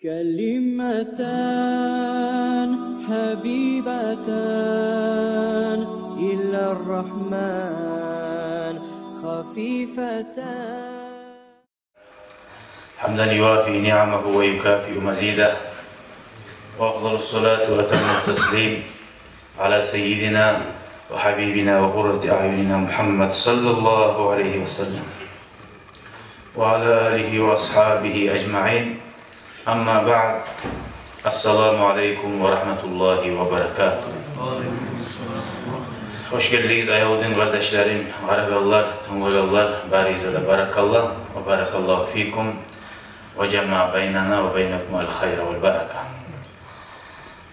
كلمتان حبيبتان إلى الرحمن خفيفتان. حمدا يوافي نعمه ويكافئ مزيده، وأفضل الصلاة وأتم التسليم على سيدنا وحبيبنا وقرة أعيننا محمد صلى الله عليه وسلم وعلى آله وأصحابه أجمعين. أما بعد، السلام عليكم ورحمة الله وبركاته. Hoş geldiniz ayağıldın kardeşlerim, aragallar, tıngagallar, barizada barakallah ve barakallahu fikum ve cema beynana ve beynekumul hayra vel baraka.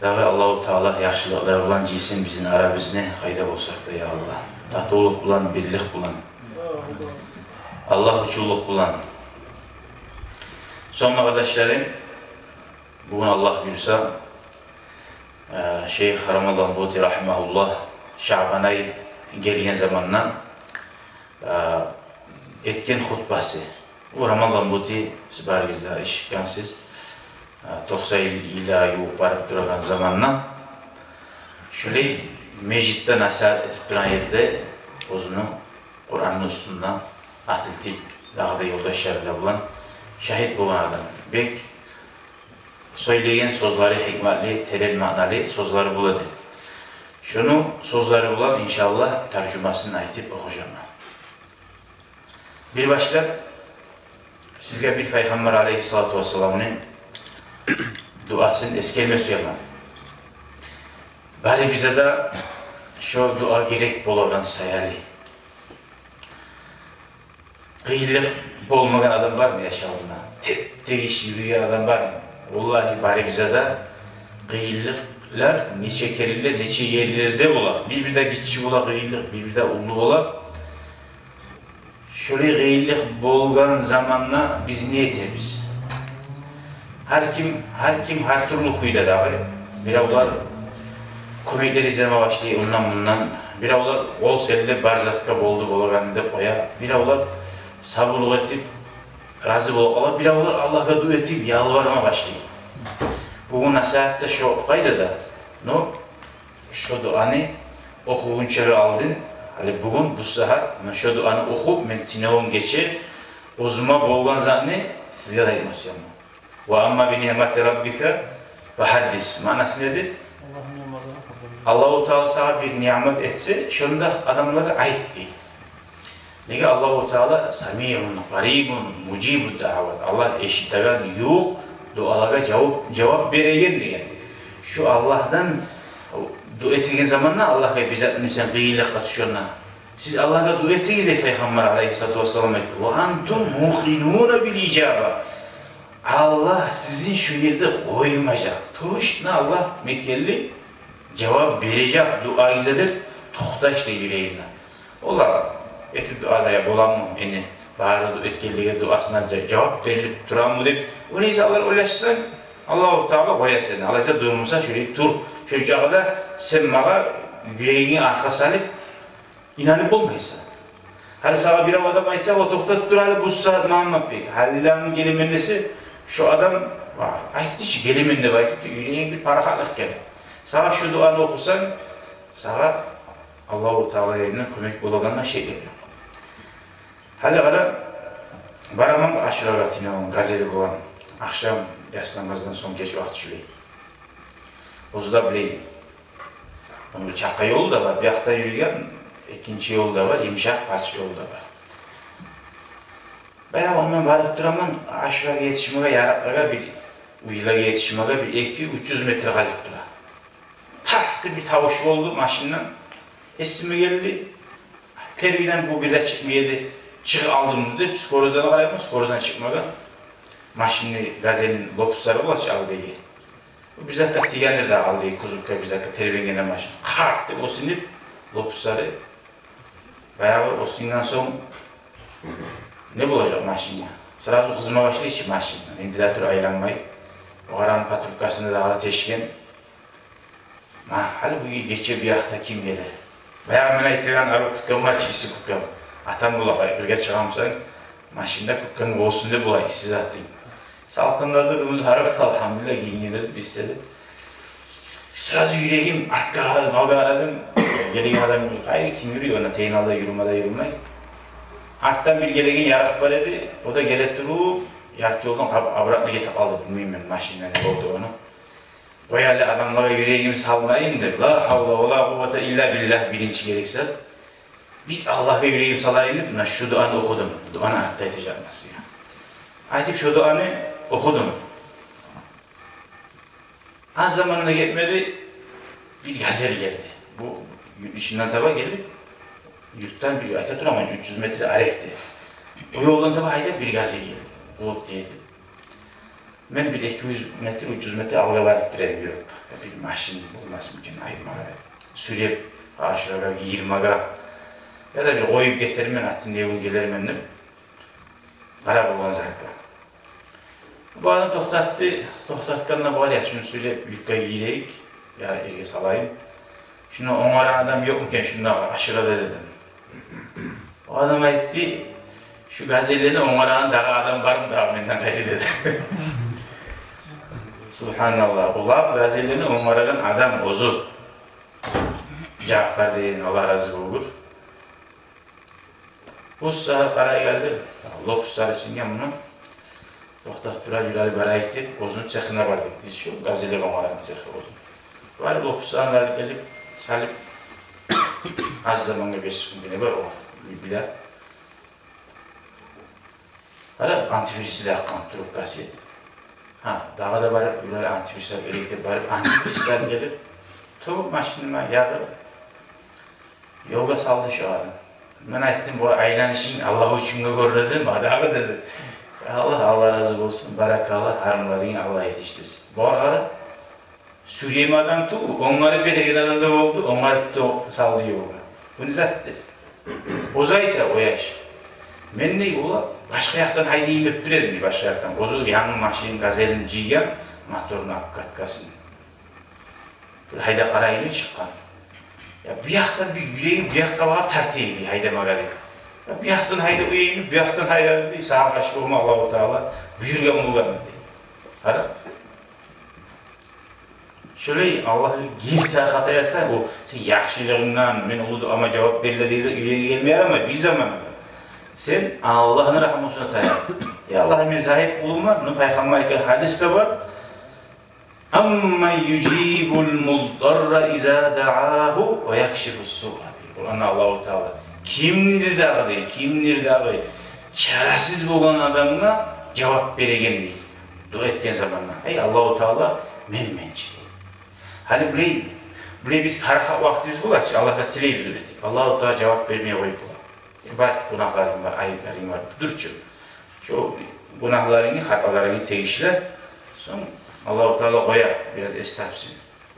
Dağı Allah-u Teala yaxşılıqlar olan cilsin bizim arabizini qayda olsak da ya Allah. Tatılık bulan, birlik bulan. Allah uçulluk bulan. Sonra kardeşlerim, bugün Allah buyursa Şeyh Ramazan Buti Rahimahullah Şaban ayı gelgen zamandan etken hutbası. Bu Ramazan Buti sibargizde işitkensiz 90 ila yuq barıp durgan zamandan şöyle mecitten asar etip duran yerde özünü Kur'an'ın üstünden atıltıp dağda yoldaşlarıyla bulan şahit bulan adam. Bek söyleyen sözleri hikmetli, terel manalı sözleri buladı. Şunu sözleri bulan inşallah tercümasını aytıp okuyacağım. Bir başka sizge bir Peygamber aleyhissalatu vesselam'ın duasını eskelme suyamam. Bari bize de şu dua gerek boladan sayali. Kıyılık olmayan adam var mı yaşamında? Tek iş yürüyen adam var mı? Vallahi bari bize de kıyılıklar neçe keriler, neçe yerlerde ola. Bir de gitçi ola kıyılık, bir de ulu ola. Şöyle kıyılık bolgan zamanla biz ne ederiz? Her kim her türlü kuyda dağı. Biravlar komikler izleme başlayı ondan bundan. Biravlar ol selle barzatka boldu bolaganda koya. Biravlar sabırlık etip razı bolup, biravlar Allah'a dua etip yalvarma başlayı. Bugün nasihatte şu kayda da şu duanı okuyunca aldın. Hali bugün bu saat şu duanı okup men tinavun geçir. Uzuma bolgan zanni sizge de etmesiyim. Ve amma bi ni'meti rabbika ve haddis. Manası nedir? Allah-u Teala sana bir nimet etse, şunda adamlara ait değil. Nege Allah-u Teala samiyun, qaribun, mucibud davat. Allah eşitegen yok, dualara cevap beregen degen. Şu Allah'tan dua ettiğin zamanla Allah'a bize insan kıyıyla katışıyorlar. Siz Allah'a dua ettiğiniz de Peygamber aleyhissalatu vesselam etti. Ve antum muqinun bil icaba. Allah sizin şu yerde koymayacak. Tuğuşna Allah Mekkeli cevap verecek duayınıza der. Tohtaş da yüreğine. Ola etip dualaya bolan mı? Yani bağırdı etkiliğe duasına cevap verilip duran mı deyip o neyse Allah ulaşsan Allah-u Teala koyar seni. Allah ise durmuşsa şöyle dur. Şöyle çağda sen bana yüreğini arka salıp inanıp olmayasın. Hali sana bir adam aytsa o tohtat duralı bu saat Muhammed Bey. Halila'nın gelimindesi şu adam aytdı ki geliminde aytdı yüreğine bir parakalık geldi. Sana şu duanı okusan sana Allah-u Teala elinden kömek bulacağına şey geliyor. Hali kadar baramam aşıragatine onun gazeli olan akşam yaslanmazdan son geç vakti şöyle. Ozu da bileyim. Onun bir çaka yolu da var, bir hafta yürüyen ikinci yolu da var, imşak parça yolu da var. Bayağı ondan varıp duramam, aşıraga yetişmeye yaraklara bir, uyulaga yetişmeye bir 200-300 metre kalıp dura. Taktı bir tavuş oldu maşından, esime geldi, perviden bu birde çıkmaydı, çık aldım dedi, psikolojiden kalayım, psikolojiden çıkmadan. Maşını, gazelin lopusları ulaş aldı. Bu bize de tigendir de aldı, kuzulka bize de terbengene maşın. Kalktı o sinip, lopusları. Bayağı o sininden sonra ne bulacak maşın ya? Sırası kızıma başladı ki maşın, ventilatör aylanmayı. O karanın patrukasını da ala teşken. Hali bu geçiyor bir yakta kim gelir? Bayağı ben aytıgan arı kutkam var, çikisi kutkam. Atam bulak, birge çıkamsan, maşında kutkanın olsun diye bulak, işsiz atayım. Salkınladı, bunu harap elhamdülillah giyindim, istedim. Sırada yüreğim, arka aradım, alga aradım. Gelin adam, hayır kim yürüyor ona, teyin alda yürümede yürümey. Arttan bir gelegen yarak var idi, o da gelip durup, yartı yoldan avratına getip aldı, bilmeyeyim ben maşinle ne oldu onu. Koyalı adamlara yüreğimi salmayayım da, la havla ve la kuvvete illa billah bilinci gerekse. Bir Allah'a yüreğimi salayım da, şu duanı okudum, duanı hatta edeceğim nasıl ya. Ayetip şu duanı okudum. Az zamanına gitmedi, bir gazel geldi. Bu işinden taba gelip, yurttan bir ayet duramayın, 300 metre arekti. O yoldan taba ayda bir gazel geldi. Bulut diyeydi. Ben bir 200 metre, 300 metre avga varıp bireyim yürüp. Bir maşin bulması mümkün, ayırmağa. Sürüyüp, aşırıga, girmağa. Ya da bir koyup getirim ben artık nevun gelirim bendim. Kara bulan zaten. Bu adam toxtattı, toxtatkanına var ya, şunu söyleyip yükka giyireyik, ya ege salayım. Şunu onlara adam yokmuken şunu aşırıda dedim. O adam ayıttı, şu gazellerini onlara dağı adam var mı dağı benden gayrı dedi. Subhanallah, ulan gazellerini onlara adam ozu. Cafer deyin, Allah razı olur. Bu saat karaya geldi, Allah kusarı singen bunu. Toxtat durar yürəli bərə etdik, ozunun çəxinə vardık. Biz şu qazelə qamaların çəxi ozun. Var lopusu anları gelip, salip, az zamanda 5 gün bile var o, bile. Var antivirüsü de akkan durup qaziyet. Ha, dağa da varıp, yürəli antivirüsler elektrik varıp, antivirüsler gelip, tövbe maşinime yağı, yoga saldı şu adam. Ben ettim bu aylanışın Allah için görledim, adağı dedi. Allah razı olsun, barakallah, harunlarını Allah yetiştirsin. Bu arada Suriye'mi adam tu, onları bir egen adamda oldu, onları da sallıyor ona. Bu nizattır. O zayta o yaş. Ben ne ola? Başka yaktan haydayım öptürelim başka yaktan. Ozu yanın maşinin gazelini ciygen, motorunu katkasını. Bir hayda karayını çıkan. Ya bir yaktan bir yüreği bir yakta var tartıydı haydama garip. Bir yaktan hayda uyuyayım, bir yaktan hayda bir sağa kaçtı olma Allah-u Teala buyurgan olgan dedi. Hadi. Şöyle Allah'ın girte hata yasa o sen yaxşılığından men uludu ama cevap verildiğinizde yüreğe gelmeyer ama bir zaman sen Allah'ın rahmetine sayar. Ya Allah'ın mezahip olma, ne peygamberken hadis de var. Amma yucibul muddarra iza da'ahu ve yakşifus su'a. Kur'an'da Allah-u Teala kimdir dağı, kimdir dağı, çaresiz olan adamına cevap beregen değil. Dua etken zamanla. Ey Allah-u Teala menmençi. Hani buraya biz haraka vaktimiz bular, Allah'a tileyip ürettik. Allah-u Teala cevap vermeye koyup bular. Belki günahlarım var, ayıplarım var. Durçu. Şu günahlarını, hatalarını teyişler. Sonra Allah-u Teala koyar, biraz estağfirsin.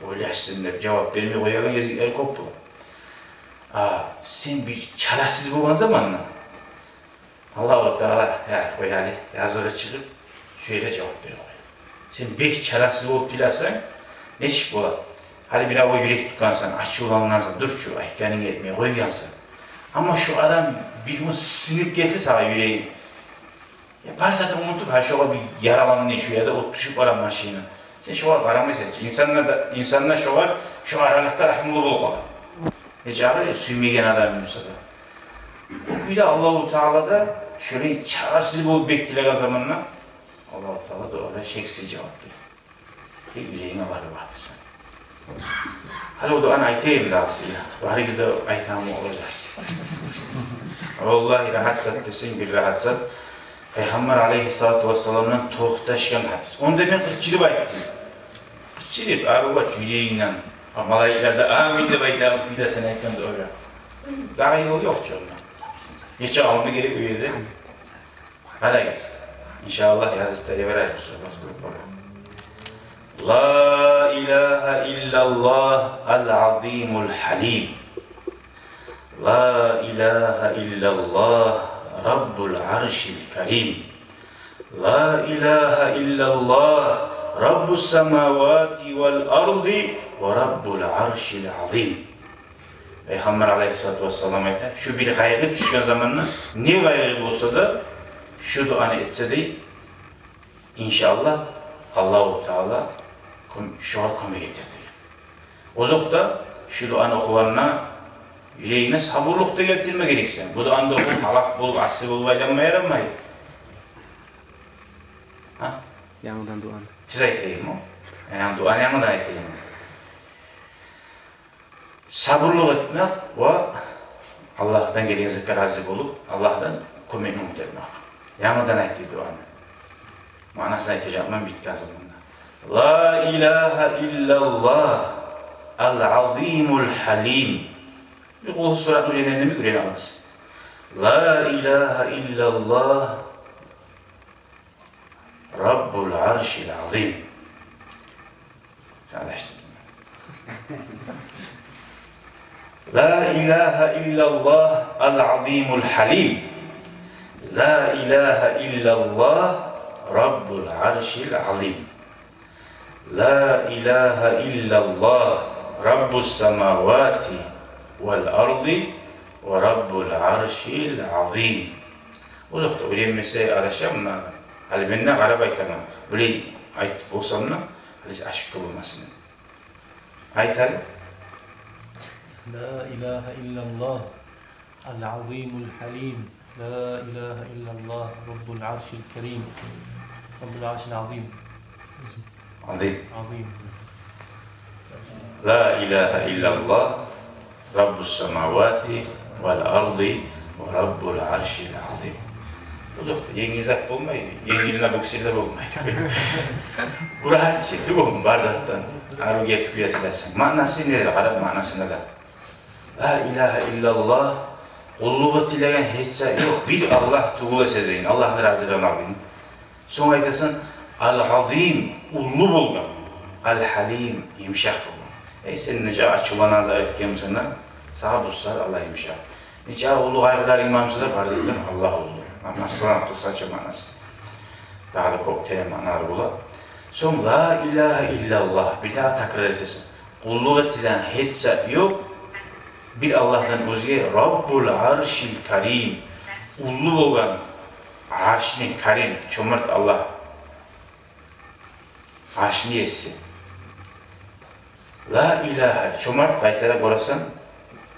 Oylaşsın da cevap vermeye koyarken yazıkları koptu. Sen bir çaresiz olan zamanla Allah-u Teala koyarlı yazığı çıkıp şöyle cevap veriyor. Sen bir çaresiz olup bilersen ne şık ola? Hadi bir hava yürek tutansan, açı olanlarsan, dur şu ayaklarını etmeye koyuyansan. Ama şu adam bir gün sinip gelse sana yüreği. Yapar zaten unutup her şoğa bir yaralanın şu ya da o düşüp aran maşını. Sen şoğa karamayı seç. İnsanlar şoğa şu aralıkta rahmolu bol kalır. Necabı süymegen adam Musa'da. Bu kuyda Allah-u Teala'da şöyle çaresiz olup bektiler zamanla Allah-u Teala da orada şeksiz cevap veriyor. Yüreğine varı baktı. Hadi o da an aytayım da aslında. Bari de aytamı olacağız. Vallahi rahatsat desin bir rahatsat. Peygamber aleyhissalatu vesselam'dan tohtaşkan hadis. Onu da ben kırçılıp ayttım. Kırçılıp, abi bak yüreğinden. Malayiklarda amin de baydağı bir de sen ayttan da öyle. Daha yol yok ki ondan. Geçe alma gerek üyede. Hadi gelsin. İnşallah yazıp da everer bu sohbet. La ilahe illallah al-azimul halim. La ilahe illallah rabbul arşil kerim. La ilahe illallah rabbus semavati vel ardi ve rabbul arşil azim. Peygamber aleyhissalatu vesselam ayta, şu bir kaygı düşken zamanla ne kaygı olsa da şu duanı etse de İnşallah Allah-u Teala şuar kömek getirdi. Ozokta şu duanı okuvanına yüreğine sabırlık da getirme gerekse. Bu duanı okuyup halak bulup, aslı bulup aylanmaya yaranmayı. Ha? Yanıdan duanı. Siz aytayım o. Yani duanı yanıdan aytayım. Sabırlık etmek ve Allah'tan gelen zikr razı bulup, Allah'tan kömeğini umut etmek. Yanıdan aytayım duanı. Manasını aytacağım ben bitti azamında. La ilahe illallah el-azimul halim. Bir kulu surat öğrenenini mi öğrenemez? La ilahe illallah Rabbul arşil azim. Çalıştım. La ilahe illallah el-azimul halim. La ilahe illallah Rabbul arşil azim. La ilahe illallah Rabbus semavati vel ardi ve Rabbul arşil azim. Uzakta öğrenmesi araşamla, hali benne garip aytamam. Böyle aytıp olsamla, hali aşık olmasın. Aytal. La ilahe illallah el-azimul halim. La ilahe illallah Rabbul arşil kerim. Rabbul arşil azim. Azim. Azim. La ilahe illallah Rabbus semavati vel ardi ve Rabbul arşil azim. Uzakta yeni zat olmayı, yeniline buksirler olmayı. Bu rahat şey, değil mi? Var zaten. Arı gerçek üretilersin. Manası nedir? Arap manası nedir? La ilahe illallah kulluğu tilegen hiç yok. Bir Allah tuğul esedeyin. Allah'ın razıdan alayım. Sonra aytasın Al-Azim, ullu bulgan. Al-Halim, yumuşak bulgan. Senin nece açılan azar etken sana, sağa bulsar Allah yumuşak. Nece ulu kaygılar imamsı da barzıktan Allah oldu. Nasıl kısaca manası. Daha da kokteyl manaları bula. Son la ilahe illallah, bir daha tekrar edesin. Kulluğu etilen hiç yok. Bir Allah'tan özge Rabbul arşil karim. Ullu bulgan, arşini karim, çömert Allah. Arşini yetsin. La ilahe, çömert, kayıtlara korasan,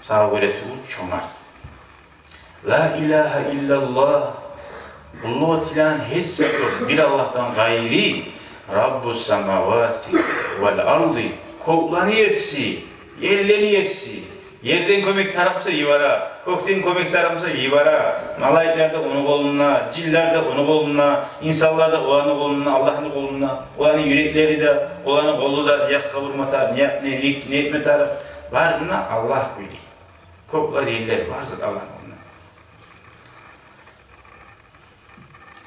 sağa böyle tuğul, çömert. La ilahe illallah, kulluğu tilan hiç yok. Bir Allah'tan gayri, Rabbus semavati vel ardi, kovlanı yetsi, yerleri yetsi. Yerden kömek tarafsa yivara, kökten kömek tarafsa yivara. Malayikler de onun koluna, ciller de onun koluna, insanlar da olanın koluna, Allah'ın koluna, olanın yürekleri de, olanın kolu da yak kavurma taraf, ne etme taraf. Var buna Allah gülü. Kökler yerler var zaten Allah'ın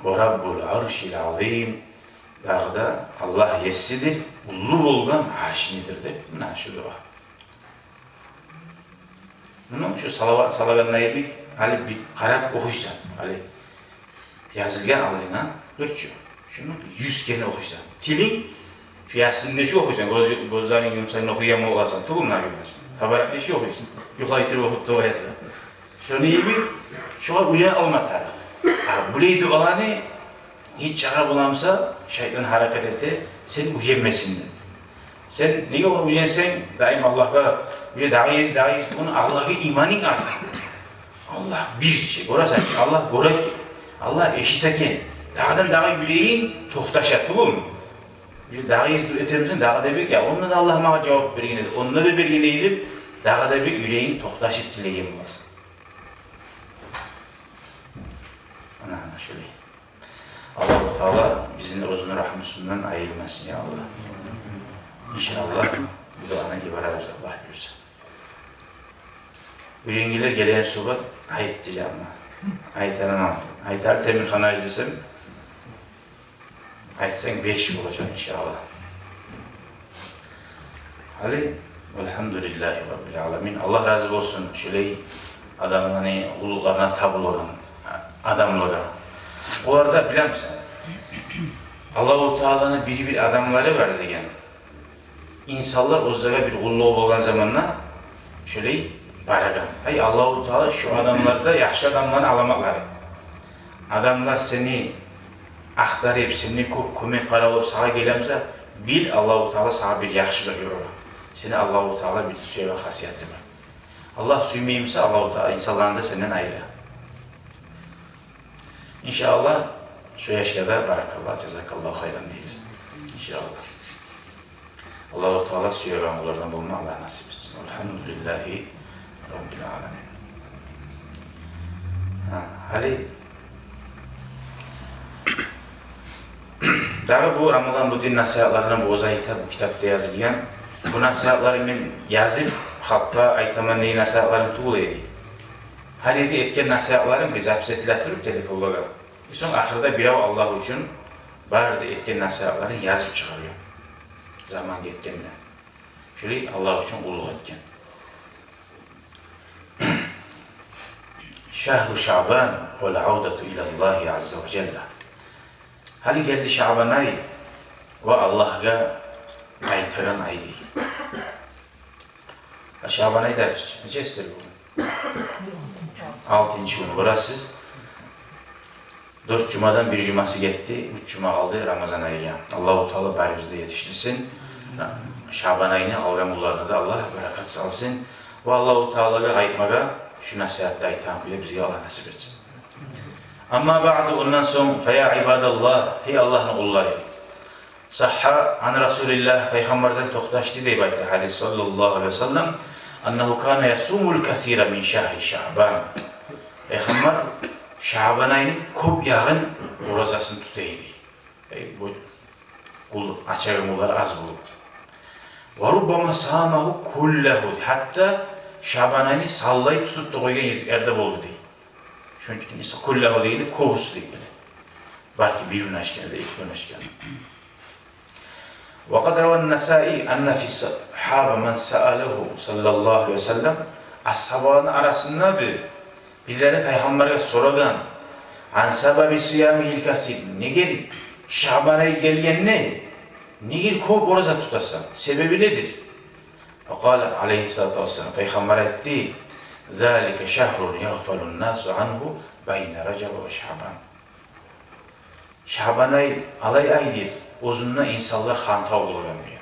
koluna. Ve Rabbul arşil azim. Dağda Allah yessidir, ullu bulgan haşinidir de bunun haşi dua. Bunun şu salavatına yemek, hani bir karab okuysan, hani yazılgan aldığına, dur şunu 100 kere okuysan. Tilin, şu yazısını şu okuysan, gözlerin yumsayını okuyama olasın, tuğumlar görmezsin. Tabarak şu okuysan, yukarı okuyup da oyasın. Şunu yemek, şu an uyan alma taraf. Burayı dualanı, hiç çare bulamsa, şeytan hareket etti, sen uyanmasın. Sen niye onu uyansan, daim Allah'a bir dayiz, onu Allah'a imanın artık. Allah bir şey, orası Allah görer ki, Allah eşiteken, dağdan dağa yüreğin tohtaşa, tuğum. Bir dayiz etermişsin, dağa da bir, ya onunla da Allah bana cevap vergin onunla da vergin edip, dağa da bir yüreğin tohtaşıp dileğin olasın. Ana şöyle. Allah-u Teala bizimle uzun rahmetsinden ayırmasın ya Allah. İnşallah bu duana ibararız Allah bilirsin. Yüreğingiler gelen sohbet ayet diyeceğim ben. Ayetlerini anladım. Ayetler temir kanayıcısın. Ayetsen 5 yıl olacak inşallah. Hali elhamdülillahi rabbil alemin. Allah razı olsun. Şöyle adamların uluklarına tabul olan adamlara. O arada bilir misin? Allah-u Teala'nın bir adamları var degen. İnsanlar o zaman bir kulluğu olan zamanla şöyle baragan. Hay Allah-u Teala şu adamlarda yaxşı adamlarını alamakları. Adamlar seni axtarıp, seni kömek qaralıb sağa gelemsə, bil Allah-u Teala sana bir yaxşılıq yola. Seni Allah-u Teala bir söyle xasiyyəti var. Allah süyməyimsə, Allah-u Teala insanlarını da senden ayrı. İnşallah şu yaşlarda barakallah, cezakallahu hayran deyiz. İnşallah. Allah-u Teala söyleyenlerden bulma Allah nasip etsin. Elhamdülillahi Rabbil alemin. Hali daha bu Ramazan bu din nasihatlarından bu ozayta bu kitapta yazılgan. Bu nasihatları men yazıp halkka aytaman neyi nasihatlarım tuğul edi. Hali etken nasihatlarım biz hapis etilatırıp telefonlara. Son ahırda bir Allah için barda etken nasihatlarını yazıp çıkarıyor. Zaman geçkenle. Şöyle Allah için kulluk etken. Şahru Şaban vel audatu ilallahi azze ve celle. Hali geldi Şaban ayı ve Allah'a aytagan ay değil. Şaban ayı deriz. Necesidir bu? 6. günü burası. 4 cumadan bir cuması gitti, 3 cuma kaldı Ramazan ayıya. Allah-u Teala bari bizde yetiştirsin. Şaban ayını algan kullarına da Allah berakat salsın. Ve Allah-u Teala'ya aytmaga şu nasihatte aytan kuyla bize Allah nasip etsin. Amma ba'du ondan sonra feya ibadallah, hey Allah'ın kulları. Sahha an Resulillah, Peygamberden toxtaştı deyip aytı hadis sallallahu aleyhi ve sellem. Annehu kana yasumul kasira min şahri Şaban. Peygamber Şaban ayının köp yağın orazasını tutaydı. Bu kul açarımlar az bulup. Ve rubbama samahu kullahu. Hatta Şaban ayını sallayıp tutup da koygan yerde oldu değil. Çünkü ise kullahu değil, kovusu değil. Belki bir gün aşkında, iki gün aşkında. وقد روى النسائي أن في الصحابة من سأله صلى الله عليه وسلم ashabların arasında birileri Peygamber'e soragan an sebebi siyamihil kasir nedir? Şaban ayı gelgen ne? Nedir köp oruza tutasan? Sebebi nedir? Fekala aleyhissalatu vesselam Peygamber etti zâlike şehrun yagfalun nasu anhu beyne Recep ve Şaban. Şaban ayı alay aydır. Uzunluğuna insanlar xantav bulugamıyor.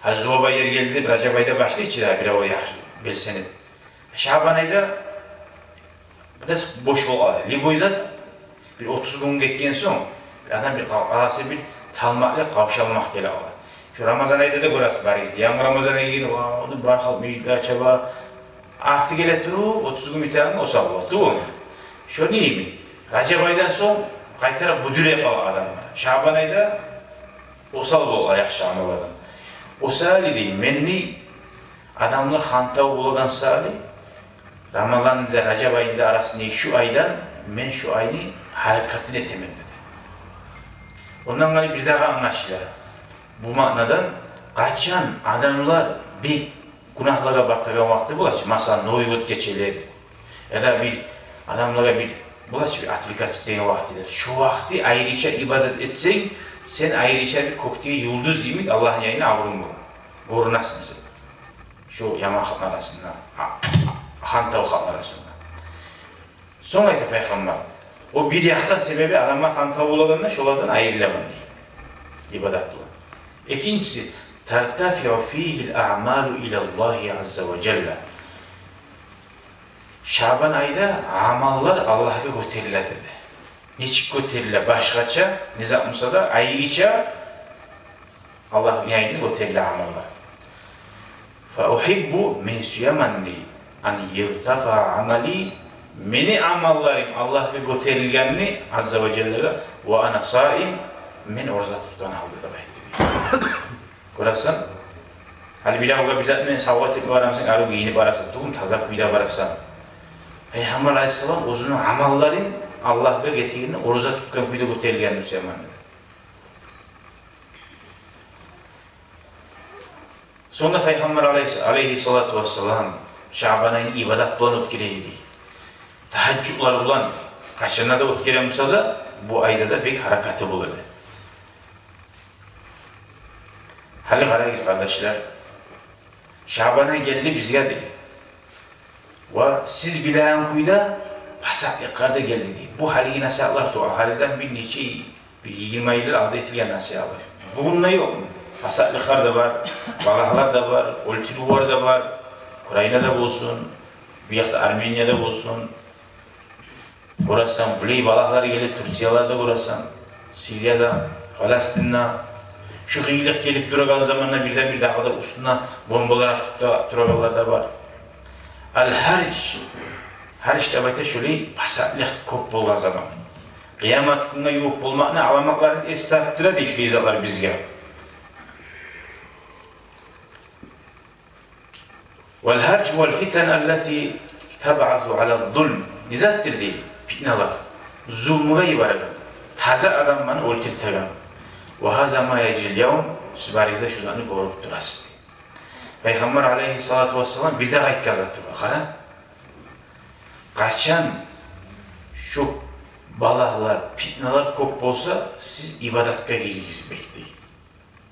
Hali Zuhaba yer geldi, Recep ayda başlayı içiler bir o yaxşı bilseniz. Şaban ayda biraz boş bol alır. Bu yüzden bir 30 gün geçken son adam bir arası bir talmakla kavşalmak gele alır. Şu Ramazan ayda da burası var işte. Yan Ramazan ayda onu barxal müjde çaba artı gele turu 30 gün bitiren o sabah tu. Şu değil mi? Recep aydan son kaytara budure kalan adam var. Şaban ayda o sabah ol ayak şamalardan. O sali değil. Menni adamlar xantav bulagan sali Ramazan ile Recep ayında arasında şu aydan men şu ayını harekatini temenni. Ondan sonra bir daha anlaşılır. Bu manadan kaçan adamlar bir günahlara batırgan vakti bulaşır. Mesela noygut geçeleri ya da bir adamlara bir bulaşır bir atvikat isteyen vaktidir. Şu vakti ayrıca ibadet etsen sen ayrıca bir koktuğu yıldız demek Allah'ın yayını avrun bu. Korunasın sen. Şu yaman xalqlar arasında, xantav xalqlar arasında. Sonra ayta Peygamber, o bir yaxtan sebebi adamlar xantav olaganda şolardan ayrılaman deyil. İbadat bulan. İkincisi, tertafi'u fihil a'malu ilallahi azze ve celle. Şaban ayda amallar Allah'a götürüle dedi. Neçik götürüle başkaça, nizamsa da ayrıca Allah'ın yayını götürüle amallar. فَاُحِبُّ مِنْ سُيَمَنِّ اَنْ يَغْتَفَى عَمَلِي Meni amallarım Allah'a götürülgenini Azze ve Celle'ye ve ana saim men orza tutan halde da bahsetti. Görürsen, hali bir daha bizzat men savat etme varamsın, arı giyinip arasın, tuğum taza kuyda varasın. Peygamber Aleyhisselam uzunun amalların Allah'a getirini orza tutkan kuyda götürülgenini Süleyman'da. Sonra Peygamber Aleyhissalatu vesselam Şaban ayını ibadat bulan ötkileydi. Tahaccüdlar bulan kaçına da ötkilemişse de bu ayda da bir harekatı buladı. Hali karayız kardeşler. Şaban ayı geldi bizge dedi. Ve siz bilen kuyda pasak yakarda geldi. Bu haliyi nasihatlar tuğa. Haliden bir bir 20 aydır aldı etilgen nasiha var. Bugün ne yok mu? Pasaklıklar da var, balaklar da var, Oltiluvar da var, Ukrayna'da olsun, bir yakta Armenya'da olsun, Khorasan, Buley balakları gelip Türkiye'lerde Khorasan, Suriye'de, Falastin'de, şu kıyılık gelip duragan zamanla birden bir daha da üstüne bombalar atıp da duraganlar da var. Harç da bayta şöyle pasaklık kop bolgan zaman. Kıyamet gününe yok bulmakla alamakların estağfurullah diye şu izahlar bizge. والهرج والفتن التي تبعث على الظلم bizattir değil, fitneler, zulmüge ibaret. Taze adam bana oltirtegan. Ve haza ma yecil yevm, siz barizde şu zanı korup durasın. Peygamber aleyhissalatu vesselam bir de gayet kazattı bakana. Kaçan şu balahlar, fitneler kop olsa siz ibadatka giriniz bekleyin.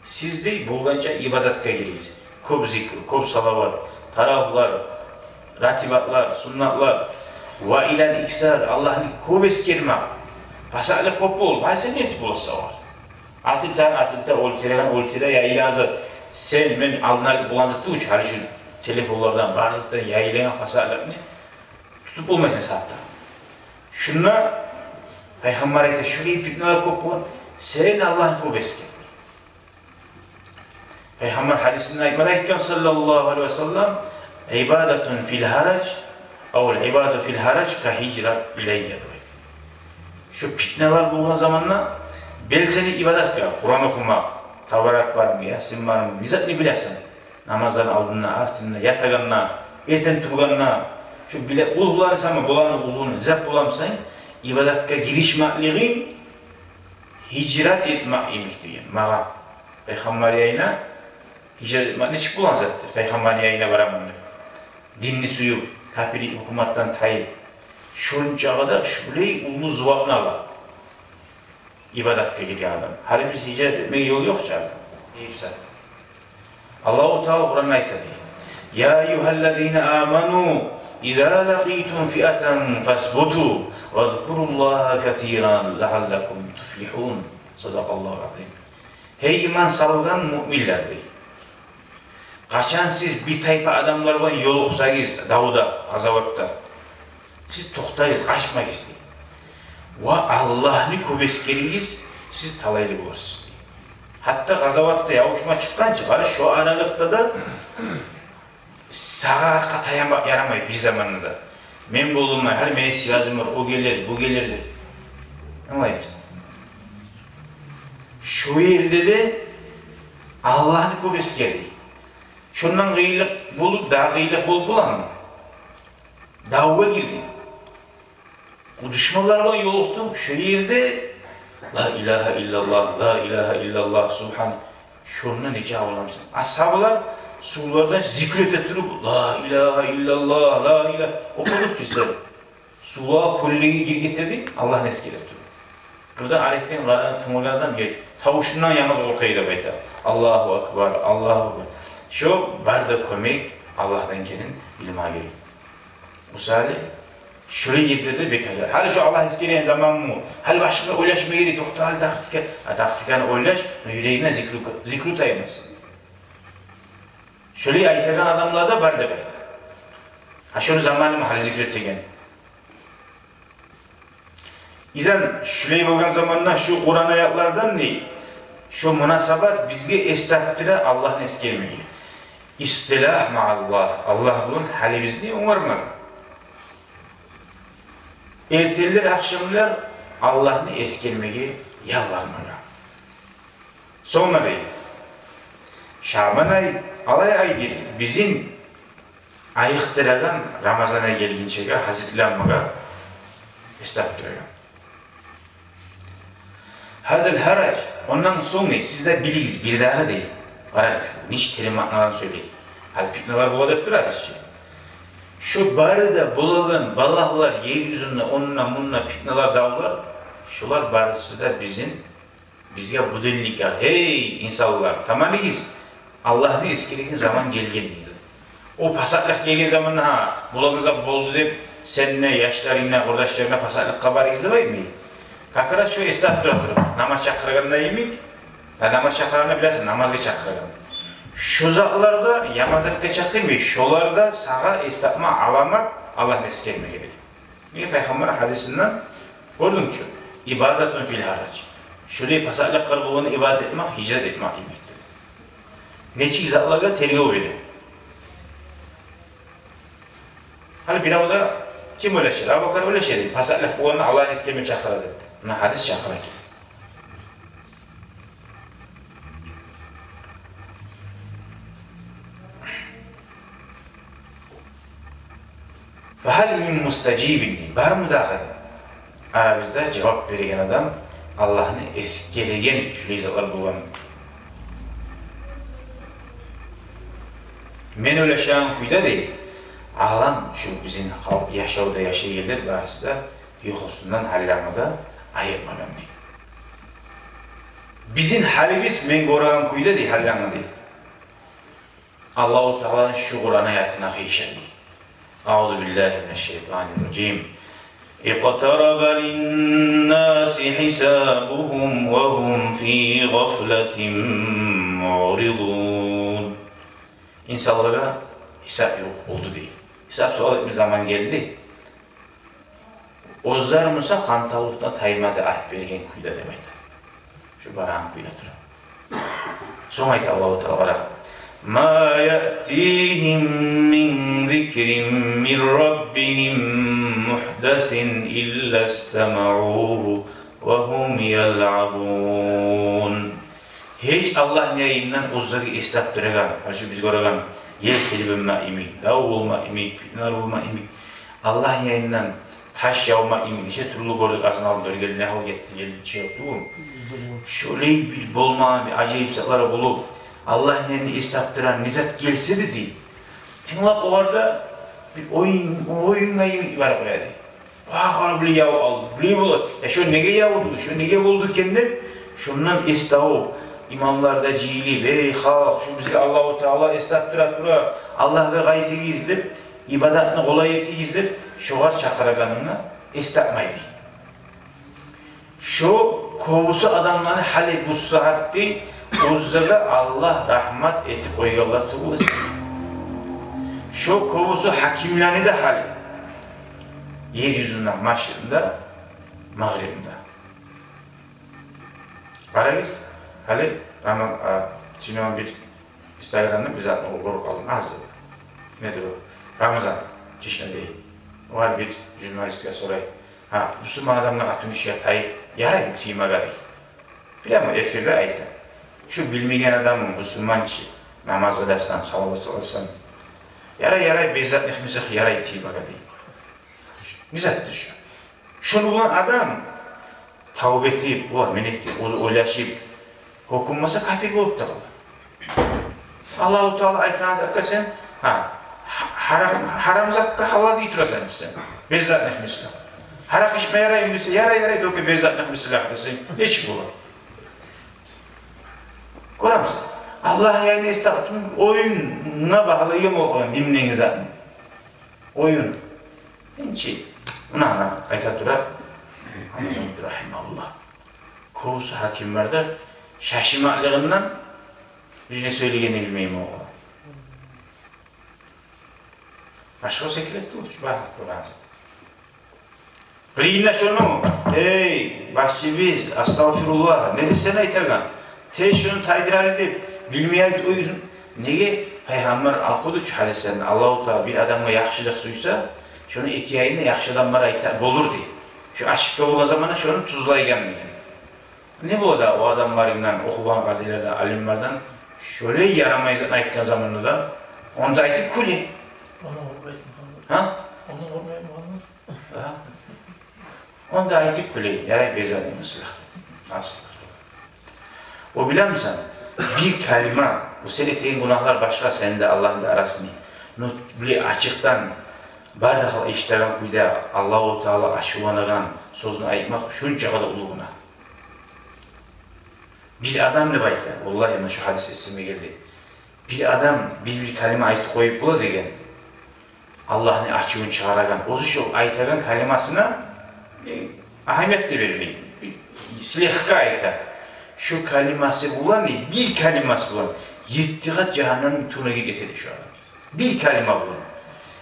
Siz de bulganca ibadatka giriniz. Kop zikr, kop salavat, taravlar, ratibatlar, sunnatlar, ve ilal iksar, Allah'ın kop eskermek. Pasakla kop ol, bazı niyeti bulsa var. Atilta, oltira yayılazı. Sen men aldığına bulanzıktı uç, hali şu telefonlardan, barzıktan yayılayan fasaklarını tutup olmasın saatte. Şunla, Peygamber ayette şurayı fitneler kop ol, sen Allah'ın kop eskermek. Peygamber hadisinde aytmadayken sallallahu aleyhi ve sellem ibadetun fil harac ev ibadetu fil harac ka hicrat ileyye. Şu fitneler bulduğun zamanla belseni ibadet kıl, Kur'an okumak, Tavarak var mı, Yasin var mı, bizzat ne bilesin? Namazların aldığına, artığına, yatağına, eten turganına, şu bile ulgularsan mı, bulanı ulguğunu, zep bulamsan, ibadetka girişmekliğin hicrat etmek imiş diyen, mağa. Peygamber yayına hicret etmek ne çık bulan zattır, Peygamber yayına varamındır. Dinli suyu, kafiri hükümattan tayip, şuncağı da şöyle ulu zuvabına var. İbadetka gidiyor adam. Hali biz hicret etmeye yol yok canım. İyipsen. Allah-u Teala Kur'an'ın ayeti. Ya eyyühellezine amanu İzâ laqîtum fi'aten fasbutu ve zkurullâhe ketîran lehallekum tuflihûn. Sadakallahu azim. Hey iman salgan müminler dey. Kaçan siz bir tayfa adamlar var yoluqsayız Davud'a, Gazavatta. Siz toxtayız, kaçmayız dey. Ve Allah'ını kubeskeliyiz, siz talaylı bularsınız. Hatta Gazavatta yavuşma çıkkanca, var şu aralıkta da sağa arka yaramaydı bir zamanında. Men bulunmay, hali meni siyazım var, o gelir, bu gelirdi. Anlayın mısın? Şu yerde de Allah'ını kubeskeli. Şundan gıyılık bulup, daha gıyılık bulup bulan mı? Davga girdi. O düşmanlarla yoluktum, şu yerde La ilahe illallah, la ilahe illallah, subhan. Şundan nece avlamışsın. Ashabılar sulardan zikret ettirip La ilahe illallah, la ilahe. Okuduk bizler. Suğa kulliyi gir getirdi, Allah neskel ettirdi. Buradan ayetten tımırlardan gel. Tavuşundan yalnız ortaya bayta. Allahu Ekber, Allahu Ekber. Şu barda kömek Allah'tan gelin, bilme gelin. Misali, şöyle yerde bekar. Hali şu Allah iskeleyen zaman mı? Hali başka oylaşma geri, doktor hali taktikan oylaş, yüreğine zikru tayamaz. Şöyle aytagan adamlarda barda bayta. Ha şunu zamanı mı hali zikretegen? İzan şöyle bulgan zamanla şu Kur'an ayaklardan ne? Şu münasabat bizge estağfirullah Allah'ın eskelmeyi. İstilah ma'allah. Allah bunun hali bizni umarmaz. Erteller, akşamlar Allah'ın eskelmeyi yalvarmaya. Sonra değil. Şaban ayı, alay aydır. Bizim ayıktıragan Ramazan'a gelginçege hazırlanmaya estağfirullah. Hazır harac, ondan sonra sizler biliyiz, bir daha değil. Harac, niş terimatlardan söyleyin. Hal fitneler bu kadar durar işte. Şu barıda bulagan balahlar yeryüzünde onunla bununla fitneler dağlar, şular barısı da bizge bu dünlük hey insanlar, tamamıyız. Allah'ın eskiliğin zaman gelgenliyiz. O pasaklık gelgen zamanla ha, bulamıza boldu deyip seninle, yaşlarınla, kardeşlerine pasaklık kabar izlemeyin mi? Kakara şu esnaf duratırım. Namaz çakırganda yemek. Namaz çakırganda bilesin, namazga çakırganda. Şu zatlarda yamazakka çakırmıyor. Şolarda sağa esnafma alamak Allah nesli gelmek gerek. Bir Peygamber hadisinden gördün ki ibadetun fil harac. Şöyle pasakla karbağını ibadet etmek, hicret etmek demektir. Neçik zatlarga tergov ediyor. Hani bir avda kim öyle şey? Abu Bakar öyle şey değil. Pasakla karbağını Allah'ın istemini çakıradı. Buna hadis çakıradı. فَهَلْ مِنْ مُسْتَجِيبٍ Var mı dahi? Arabizde cevap verilen adam Allah'ını eskelegen şüleyizatlar bulan. Men öyle şahan kuyda değil. Ağlam şu bizim yaşavda yaşayırlar bahsede yuhusundan hallamada ayırmadan değil. Bizim halimiz men koran kuyda değil, hallama değil. Allah-u Teala'nın şu Kur'an ayatına kıyışan değil. Euzubillahimineşşeytanirracim. اقترب للناس حسابهم وهم في غفلة معرضون. İnsanlara hesap yok oldu değil. Hesap sual etme zaman geldi. Ozlar Musa hantalıktan taymadı ayet bergen kuyda demektir. Şu baran kuyda durun. Son ayet Allah-u Teala مَا يَأْتِيهِمْ مِنْ ذِكْرٍ مِنْ رَبِّهِمْ مُحْدَثٍ إِلَّا اسْتَمَعُوهُ وَهُمْ يَلْعَبُونَ. Hiç Allah'ın yayından uzları istaptıragan, karşı biz göregan, yer kelibinme imi, dav olma imi, pinar olma imi, Allah'ın yayından taş yavma imi, şey türlü gördük aslında aldı, geldi ne hal getti, geldi şey yaptı bu. Şöyle bir bolma, bir acayip satlara bulup, Allah'ın yerini istaptıran nizat gelse de değil. Tinlap orada bir oyun neyimi var koyadı. Vah bile yav aldı, bile buldu. Ya şu nege yavdu, şu nege buldu kendim. Şundan istavu, imamlarda cili, bey halk, şu bizi Allah-u Teala istaptırak dura, Allah ve gayti izlip, ibadatını kolayeti izlip, şuar çakıraganına istapmaydı. Şu kovusu adamların hali bu saatti, Uzzada Allah rahmat etip koyuyorlar tuğulası. Şu kovusu hakimlerini de hal. Yeryüzünden, maşrında, mağribinde. Arayız, hali, ama şimdi bir Instagram'da bize koruk alın, azı. Nedir o? Ramazan, Çişne değil. O hal bir jurnalistke sorayım. Müslüman adamla atın işe yatayı, yarayım tiyime garayım. Bilemem, efirde ayeten. Şu bilmeyen adamın Müslüman ki namaz kılarsan, salavat kılarsan yaray bezzat nehmisek yaray tiyime garayım. Nizattır şu. Şunu bulan adam tavbe etip, menekti, oylaşıp okunmasa kapik olup da Allah-u Teala ayetlerine zakka sen haram zakka halal itirasan sen. Bezzat nehmisek. Harak işme yarayım diyorsa, yaray doku bezzat nehmisek aktasın. Ne çık bulan? Koyar mısın? Allah'ın yayını istatım oyununa bağlıyım olan dimleyin zaten. Oyun. Ençi. Buna ayet durar. Hamdülillah rahimallah. Kovusu hakimlerde şaşırmaklığından bir ne söyleyeceğini bilmeyeyim oğlan. Başka o sekretli uç. Bak Kur'an. Kıyınla şunu. Ey başçı biz. Estağfirullah. Ne desene aytagan. Şunu taydir edip bilmeyerek o yüzden neye Peygamber alkodu şu hadislerinde Allah-u Teala bir adamla yaxşılık suysa şunu iki ayında yaxşı adamlara itaat olur diye. Şu aşıkta olan zamanda şunu tuzlaygan. Ne bu da o adamlarından okugan kadilerden, alimlerden şöyle yaramayız ayıkkan zamanında da onda ayıtı kuli. Ha? Onda ayıtı kuli. Yaray bezadın mesela. Nasıl? O bilir misin? Bir kelime, bu senin günahlar başka senin de Allah'ın da arasını. Böyle açıktan, bardakla işleyen kuyda Allah-u Teala aşıvanagan sözünü ayıtmak şunca kadar ulu günah. Bir adam ne bayta? Vallahi yana şu hadis ismi geldi. Bir adam bir kelime ayıt koyup bula degen. Allah'ın açığını çağıragan, o şu ayıtagan kelimasına ahemiyet de vermeyin. Bir silahka ayta. Şu kaliması bulan değil, bir kaliması bulan. 7 kat cehennem tuğuna getirdi şu adam. Bir kalima bulan.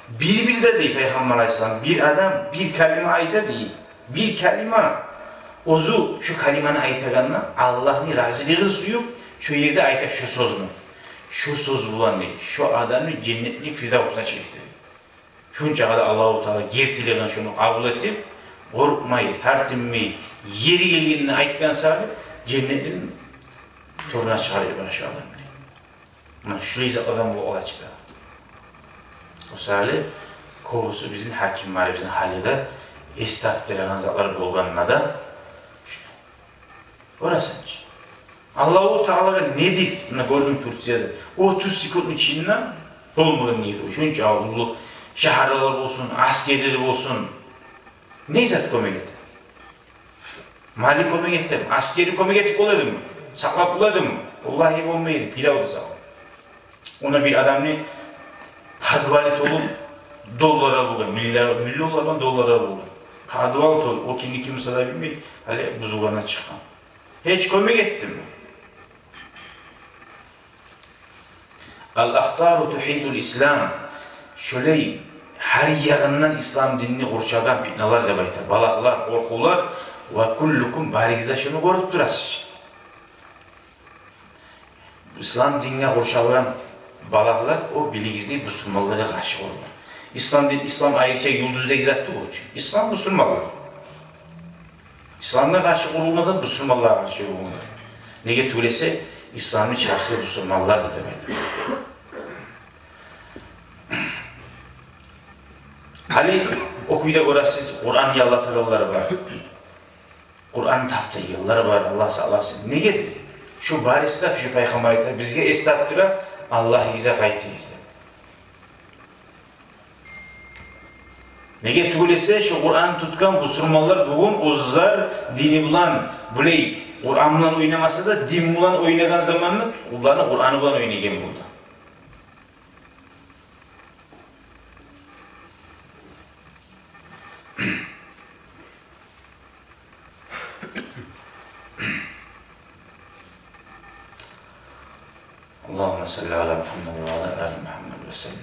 Bir de değil Peygamber Aleyhisselam. Bir adam bir kalima ayta değil. Bir kalima. Ozu şu kalimanı aytaganına Allah'ın razılığını suyup şu yerde ayta şu sözünü. Şu söz bulan değil. Şu adamı cennetli firdevsuna çekti. Şunca kadar Allah-u Teala gertiliğine şunu kabul edip korkmayı, tertinmeyi, yeri geldiğini aytkan sahibi cennetin toruna çağırıyor bana şu adamı. Şurayı adam bu olacak. O sahibi kovusu bizim hakim var, bizim halide estağfirullah zatlar bolganına da orası için. Allah-u Teala nedir? Bunu gördüm Türkiye'de. 30 sekundun içinden bulmadan neydi? Şunca avlu, şehirler olsun, askerler olsun. Ne zat komik etti? Mali komik etti, askeri komik ettik oladı mı? Saklap oladı mı? Vallahi olmaydı, pilavdı sağ. Ona bir adamını hadvalet olup dolara bulur, milyonlardan dolara bulur. Hadvalet olup, o kim sada bilmeyi, hali buzulana çıkan. Hiç komik ettim mi? Al-ahtaru tuhidul İslam. Şöyle her yanından İslam dinini kurşadan fitnalar da baytar. Balaklar, korkular ve kullukum barigizde şunu görüp durasız. İslam dinine kurşalan balaklar o biligizli Müslümanlara karşı olurlar. İslam ayrıca yıldızda gizattı o için. İslam Müslümanlar. İslam'la karşı olmadan Müslümanlara karşı olmalı. Ne getirse İslam'ın çarşı Müslümanlar da demektir. Hali okuyda görürsünüz, Kur'an yallatır yolları var. Kur'an taptı yılları var, Allah sağlasın. Ne gelir? Şu bari istap, şu peygamberlikte bizge estaptıra, Allah bize kayıtı izle. Ne getirse şu Kur'an tutkan Müslümanlar bugün uzlar dini bulan, bulay, Kur'an'la oynamasa da din bulan oynayan zamanını, Kur'an'ı bulan oynayan burada. Allahümme salli ala Muhammed ve ala ali Muhammed ve sellem.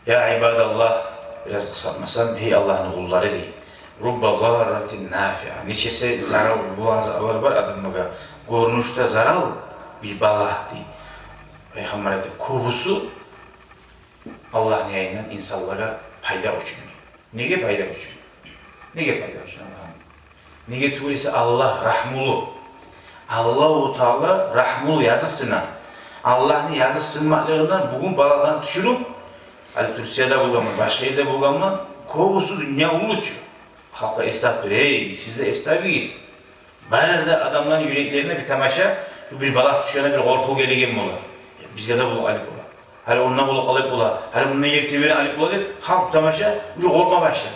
Ya ibadallah, biraz kısaltmasam, hey Allah'ın kulları değil. Rubba gâratin nâfi'a. Neçesi zarar bulanlar var adamıga. Görünüşte zarar bir balah değil. Peygamber etti, kubusu Allah'ın yayından insanlara payda uçun. Nege payda uçun? Nege payda uçun Allah'ın? Nege tuğlisi Allah rahmulu. Allah-u Teala rahmul yazısına. Allah'ın yazısınmalarından bugün baladan düşürüp hali Türkiye'de bulgamı, başka yerde bulgamı kovusu dünya uluçu. Halka estağfurullah, hey siz de estağfurullah. Bari adamların yüreklerine bir tamaşa, şu bir balak düşene bir korku gelegen mi olur? Bizde de buluk alıp ola. Hali onunla buluk alıp ola. Hali bununla yer terbiyenin alıp ola deyip halk tamaşa ucu korkma başladı.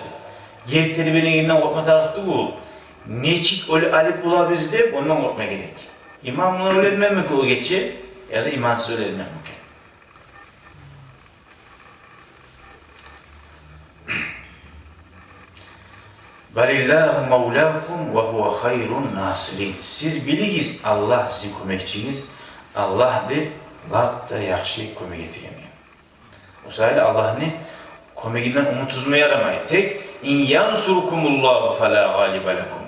Yer terbiyenin elinden korkma tarafı bu. Neçik öyle alıp ola bizde ondan korkma gerek. İmamla öyle etmem mi ki o geçi ya da imansız öyle etmem mi ki? Balillahu mevlakum ve huve hayrun nasirin. Siz biligiz Allah sizin kömekçiniz. Allah'dır, Allah da yaxşı kömek ettiğini. O sayede Allah'ın kömeğinden umut uzmaya yaramayı. Tek in yansurkumullahu fela galibe lekum.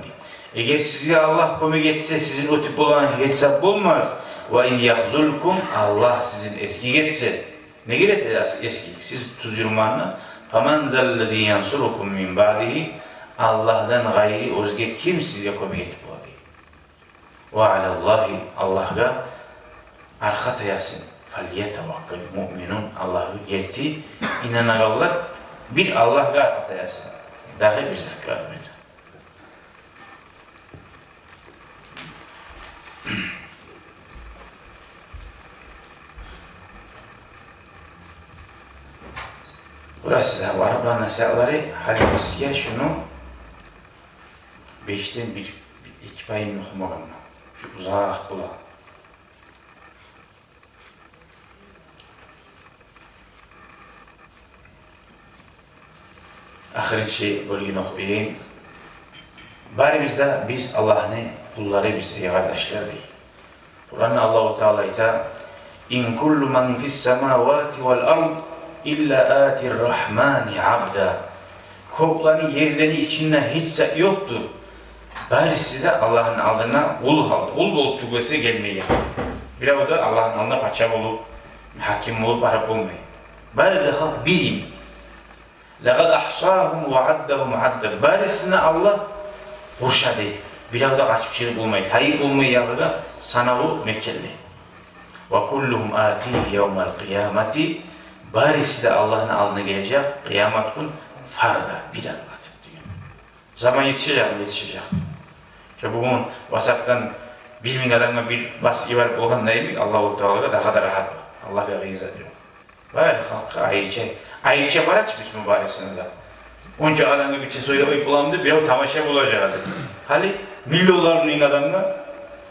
Eğer size Allah kömek etse sizin o tip olan hesap olmaz. Ve in yahzulkum Allah sizin eski geçse. Ne gerektir eski? Siz tuzurmanla faman zellezî yansurukum min ba'dihi Allah'dan gayri özge kim sizge kömek etip olabilir? Ve alallahi Allah'a arka tayasın faliyetevakkal mu'minun Allah'ı gerti inananlar bir Allah'a arka tayasın. Dahi bir zikrar verir. Burası da var. Araplar nasihatları hadisiye şunu 5'ten 2 payını okumak ama şu uzak kulağı. Ahirin şey bölgeni okuyayım. Bari bizde biz Allah'ın kulları biz kardeşler değil. Kur'an'da Allah-u Teala ita İn kullu man fis semavati vel ard illa atir rahmani abda. Koklanı yerleri içinde hiç yoktu. Bari size Allah'ın aldığına kul halde. Kul olup tügesi gelmeye. Biraz da Allah'ın aldığına paça olup, hakim olup Arap olmayı. Bari daha bilin. لَقَدْ أَحْصَاهُمْ وَعَدَّهُمْ عَدَّ. Bari size Allah kurşadı. Biraz da kaçıp çirip olmayı. Tayyip olmayı yakıda sanavu mekelli. وَكُلُّهُمْ آتِيهِ يَوْمَ الْقِيَامَةِ. Bari size Allah'ın aldığına gelecek. Kıyamet gün farda bir anlatıp diyor. Zaman yetişecek. İşte bugün WhatsApp'tan 1000 adamla bir bas ibaret olgan değil mi? Allah-u Teala'ya daha da rahat. Allah bir gıyız ediyor. Var halka ayıça var aç biz mübaresinde. Onca adamla bir şey söyle oyup bulamdı, bir tamaşa bulacaktı. Hali milyonlarının adamla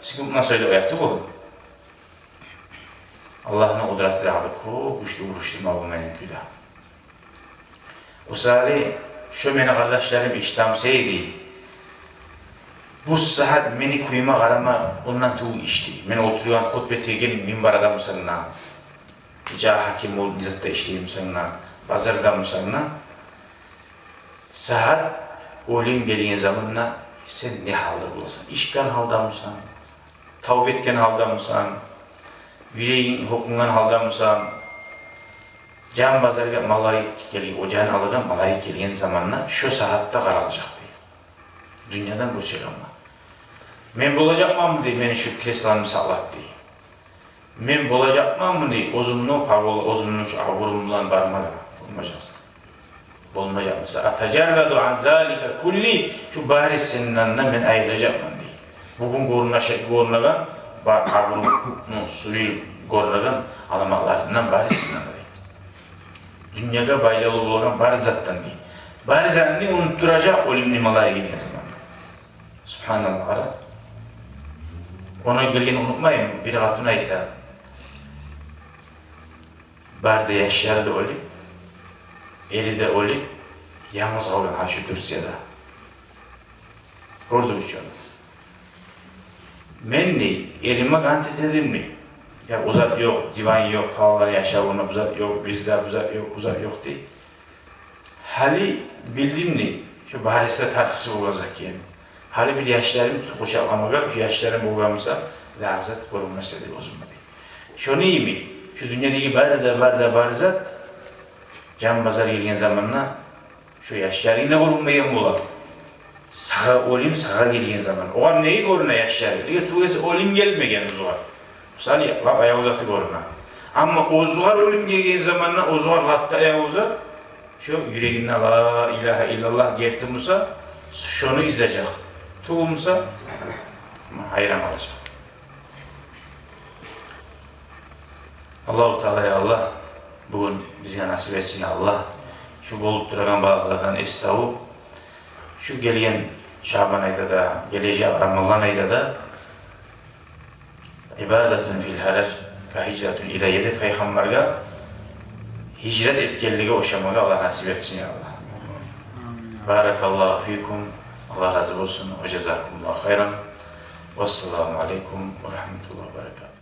sıkıntına söyle oyatı bu. Allah'ın kudretleri aldık o, güçlü uğraştırma bu meneküyle. O sali, şu beni kardeşlerim iştamsaydı, bu saat beni kuyuma karama ondan tuğu işti. Ben oturuyorum, hutbete gelin minbar adamı sanına. Rica hakim ol, nizatta işleyeyim sanına, pazarda mı sanına. Saat, olayım gelin zamanla, sen ne halde bulasın? İşkan halda mısın? Tavb etken halda mısın? Yüreğin hukukundan halda mısın? Can pazarga malayık gelin, ocağın alırken malayık gelin zamanla, şu saatte karalacak değil. Dünyadan bu çıkama. Men bulacakmam mı diye beni şu kreslanımı sağlat diye. Men bulacakmam mı diye uzunluğu şu avurumdan barmadan bulmayacaksın. Bulmayacak mısın? Atacarradu an zalika kulli şu barisinden men ayrılacakmam diye. Bugün gornagan avurumunu suyu gornagan alamaklarından barisinden diye. Dünyada baylalı olan barizattan diye. Barizatını unutturacak olimli malaya geliyor zaman. Subhanallah. Ona gelin unutmayın, bir hatun ayta. Barda yaşar da oli, eli de oli, yalnız kalgan ha şu Türkiye'de. Gördüm hiç onu. Men de elime kantet edilmi. Ya uzak yok, divan yok, pahalı yaşar ona uzak yok, bizler uzak yok, uzak yok değil. Hali bildim ne, şu bahisle tartısı olacak yani. Hali bir yaşlarım kuşaklamaga, şu yaşlarım olgamıza lazat korunması dedi o zaman. Şu ne mi? Şu dünyadaki barzat, can pazar gelgen zamanla şu yaşlarıyla korunmayan bular. Sağa olim, sağa gelgen zaman. O an neyi koruna yaşları? Diye tuğresi olim gelmegen uzuğar. Misali lap ayağı uzatı koruna. Ama uzuğar olim gelgen zamanla uzuğar latta ayağı uzat. Şu yüreğinden la ilahe illallah gertimursa şunu izleyecek. Tuğumsa hayran olacak. Allah-u Teala ya Allah bugün bize nasip etsin ya Allah. Şu bolup duran bağlardan estavu. Şu gelen Şaban ayda da, geleceği Ramazan ayda da ibadetun fil harac ka hicretun ileyede Peygamber'e hicret etkinliği oşamaga Allah nasip etsin ya Allah. Barakallahu fikum. Allah razı olsun. Ve cezakumullahu hayran. Vesselamu aleyküm ve rahmetullahi ve berekatuhu.